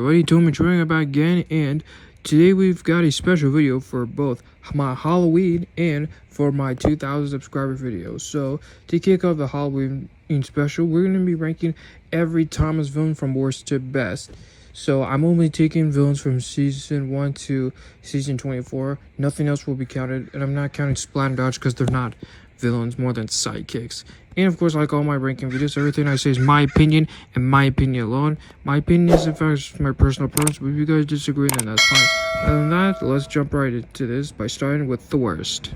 everybody, Tomy joining back again, and today we've got a special video for both my Halloween and for my 2,000 subscriber video. So to kick off the Halloween special, we're going to be ranking every Thomas villain from worst to best. So I'm only taking villains from season 1 to season 24. Nothing else will be counted, and I'm not counting Splat and Dodge because they're not villains, more than sidekicks. And of course, like all my ranking videos, everything I say is my opinion and my opinion alone. My opinion is in fact my personal preference, but if you guys disagree, then that's fine. Other than that, let's jump right into this by starting with the worst.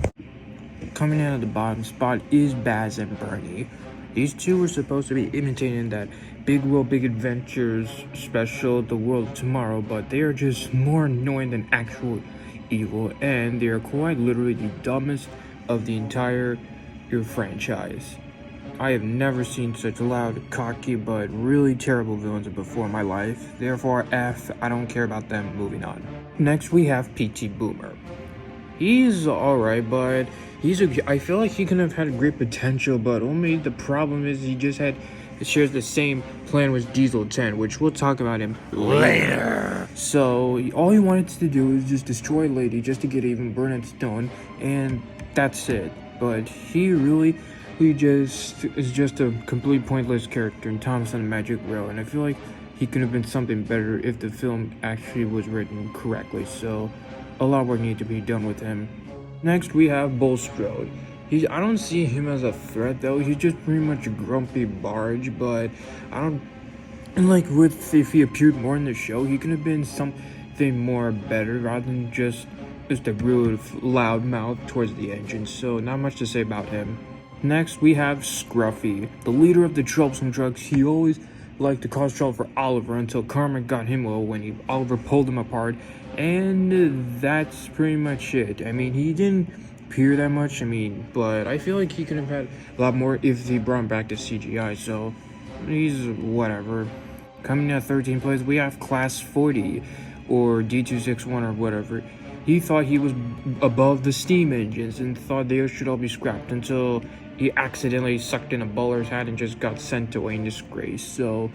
Coming out of the bottom spot is Baz and Bernie. These two were supposed to be imitating that Big World Big Adventures special, The World of Tomorrow, but they are just more annoying than actual evil, and they are quite literally the dumbest of the entire franchise. I have never seen such loud, cocky, but really terrible villains before in my life. Therefore, F, I don't care about them. Moving on. Next, we have PT Boomer. He's alright, but I feel like he could have had great potential, but only the problem is he shares the same plan with Diesel 10, which we'll talk about him later. So, all he wanted to do is just destroy Lady just to get even Burnett Stone, and that's it. But he just is just a complete pointless character in Thomas and the Magic Rail, and I feel like he could have been something better if the film actually was written correctly. So a lot of work needs to be done with him. Next, we have Bulstrode. I don't see him as a threat though. He's just pretty much a grumpy barge, but if he appeared more in the show, he could have been something more better rather than just a rude loud mouth towards the engine. So not much to say about him. Next, we have Scruffy, the leader of the Troublesome Drugs. He always liked to cause trouble for Oliver until Karma got him low when Oliver pulled him apart, and that's pretty much it. I mean, he didn't appear that much, but I feel like he could have had a lot more if he brought him back to CGI, so he's whatever. Coming in at 13th place, we have Class 40, or D261 or whatever. He thought he was above the steam engines and thought they should all be scrapped until he accidentally sucked in a bowler's hat and just got sent away in disgrace. So,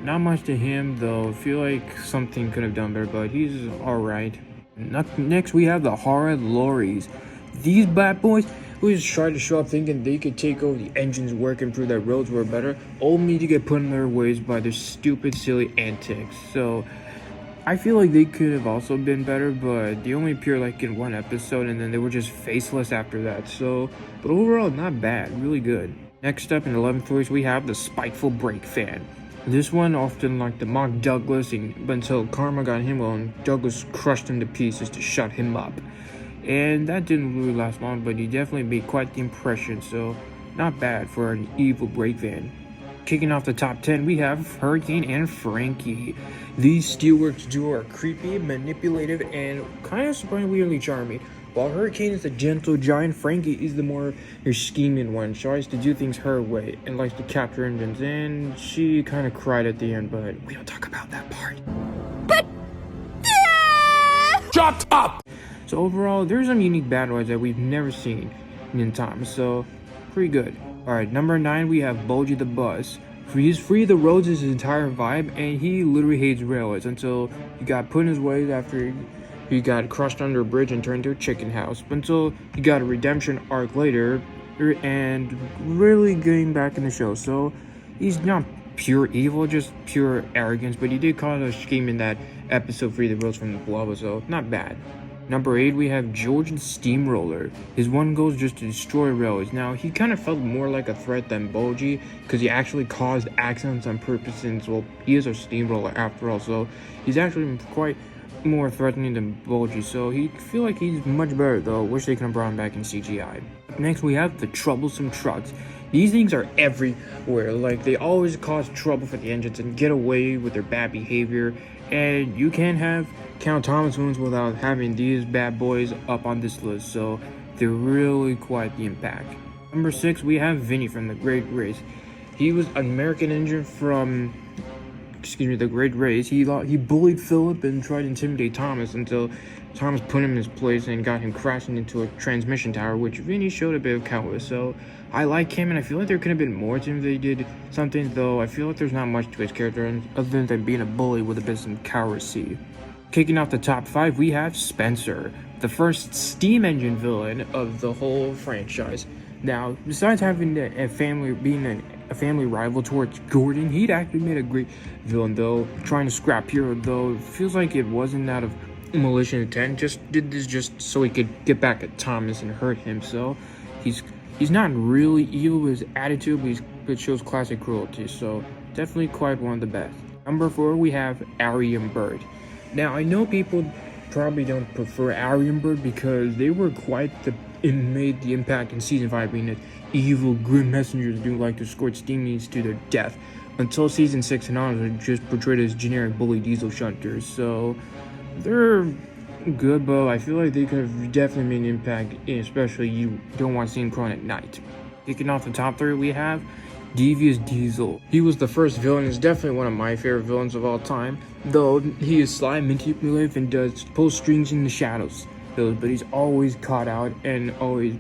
not much to him, though. I feel like something could have done better, but he's alright. Next, we have the horrid lorries. These bad boys who just tried to show up thinking they could take over the engine's work and prove that roads were better, only to get put in their ways by their stupid, silly antics. So, I feel like they could have also been better, but they only appeared like in one episode and then they were just faceless after that. So, but overall, not bad, really good. Next up in 11th place, we have the Spiteful Brake Fan. This one often liked to mock Douglas until Karma got him well and Douglas crushed him to pieces to shut him up. And that didn't really last long, but he definitely made quite the impression, so not bad for an evil brake fan. Kicking off the top 10, we have Hurricane and Frankie. These Steelworks duo are creepy, manipulative, and kind of surprisingly charming. While Hurricane is a gentle giant, Frankie is the more scheming one. She tries to do things her way and likes to capture engines, and she kind of cried at the end, but we don't talk about that part. But shut up! So overall, there's some unique bad boys that we've never seen in time, so pretty good. Alright, number 9, we have Bulgy the Bus. He's free the roads is his entire vibe, and he literally hates railways until he got put in his way after he got crushed under a bridge and turned into a chicken house. But until he got a redemption arc later, and really getting back in the show. So he's not pure evil, just pure arrogance, but he did cause a scheme in that episode, Free the Roads from the Lava, so not bad. Number 8, we have George and Steamroller. His one goal is just to destroy railways. Now, he kind of felt more like a threat than Bulgy, because he actually caused accidents on purpose, since, well, he is a steamroller after all, so he's actually quite more threatening than Bulgy, so he feel like he's much better, though. Wish they could have brought him back in CGI. Next, we have the Troublesome Trucks. These things are everywhere, like, they always cause trouble for the engines and get away with their bad behavior, and you can't have Count Thomas villains without having these bad boys up on this list, so they're really quite the impact. Number 6, we have Vinny from The Great Race. He was an American engine from, The Great Race. He bullied Philip and tried to intimidate Thomas until Thomas put him in his place and got him crashing into a transmission tower, which Vinny showed a bit of cowardice, so I like him, and I feel like there could have been more to him if they did something, though I feel like there's not much to his character other than being a bully with a bit of some cowardice. Kicking off the top 5, we have Spencer, the first steam engine villain of the whole franchise. Now, besides having a family rival towards Gordon, he'd actually made a great villain, though. Trying to scrap Hero, though, feels like it wasn't out of malicious intent. Just did this just so he could get back at Thomas and hurt him. So he's not really evil with his attitude, but it shows classic cruelty. So definitely quite one of the best. Number 4, we have Aryan Bird. Now, I know people probably don't prefer Aryan Bird because they were made the impact in Season 5 being that evil, grim messengers do like to escort steamies to their death. Until Season 6 and on, they're just portrayed as generic bully diesel shunters. So, they're good, but I feel like they could have definitely made an impact, especially you don't want to see him crawling at night. Kicking off the top 3, we have Devious Diesel. He was the first villain, is definitely one of my favorite villains of all time, though he is sly, manipulative, and does pull strings in the shadows. But he's always caught out and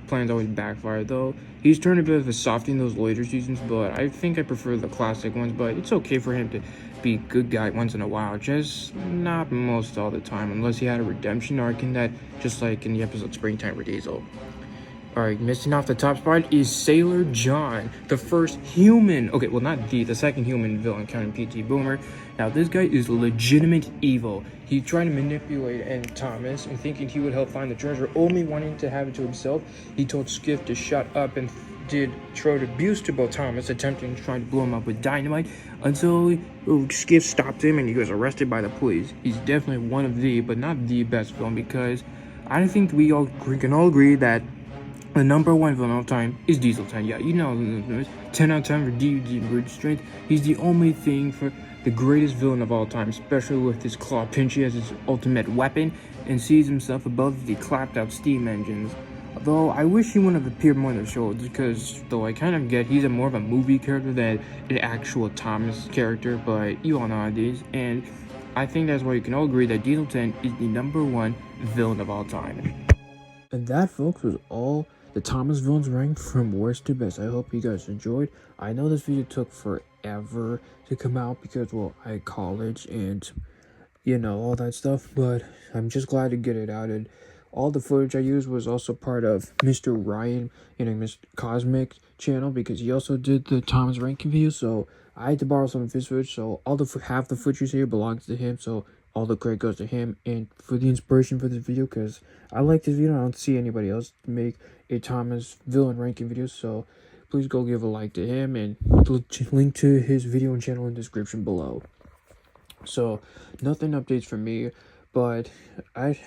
plans always backfire, though he's turned a bit of a softie in those later seasons, but I think I prefer the classic ones. But it's okay for him to be a good guy once in a while, just not most all the time, unless he had a redemption arc in that, just like in the episode Springtime with Diesel. Alright, missing off the top spot is Sailor John, the first human, the second human villain, counting PT Boomer. Now, this guy is legitimate evil. He tried to manipulate Thomas and thinking he would help find the treasure, only wanting to have it to himself. He told Skiff to shut up and showed abuse to both Thomas, attempting to try to blow him up with dynamite, until Skiff stopped him and he was arrested by the police. He's definitely one of but not the best villain, because I think we can all agree that the number 1 villain of all time is Diesel 10. Yeah, 10 out of 10 for DVD brute strength. He's the only thing for the greatest villain of all time, especially with his claw pinchy as his ultimate weapon, and sees himself above the clapped out steam engines. Though I wish he wouldn't have appeared more in the show, because though I kind of get he's more of a movie character than an actual Thomas character, but you all know how it is, and I think that's why you can all agree that Diesel 10 is the number 1 villain of all time. And that, folks, was all the Thomas villains ranked from worst to best. I hope you guys enjoyed. I know this video took forever to come out because, well, I had college and, all that stuff, but I'm just glad to get it out. And all the footage I used was also part of Mr. Ryan, Mr. Cosmic channel, because he also did the Thomas ranking video, so I had to borrow some of his footage, so half the footage here belongs to him, so all the credit goes to him, and for the inspiration for this video, because I like this video. I don't see anybody else make a Thomas villain ranking video, so please go give a like to him, and link to his video and channel in the description below. So, nothing updates from me, but I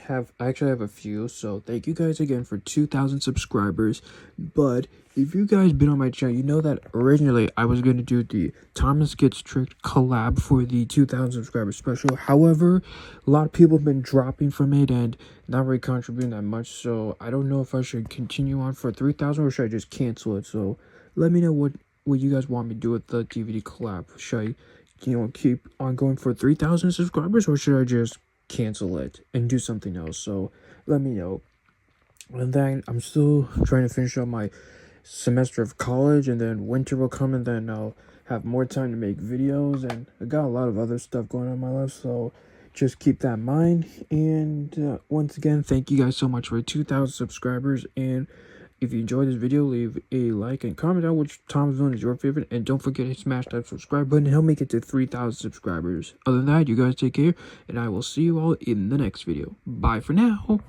actually have a few, so thank you guys again for 2,000 subscribers. But if you guys been on my channel, you know that originally I was going to do the Thomas Gets Tricked collab for the 2,000 subscribers special. However, a lot of people have been dropping from it and not really contributing that much, so I don't know if I should continue on for 3,000 or should I just cancel it. So let me know what you guys want me to do with the DVD collab. Should I keep on going for 3,000 subscribers, or should I just cancel it and do something else? So let me know. And then I'm still trying to finish up my semester of college, and then winter will come, and then I'll have more time to make videos, and I got a lot of other stuff going on in my life, so just keep that in mind. And once again, thank you guys so much for 2,000 subscribers, and if you enjoyed this video, leave a like and comment down which Thomas villain is your favorite, and don't forget to smash that subscribe button and help make it to 3,000 subscribers. Other than that, you guys take care, and I will see you all in the next video. Bye for now.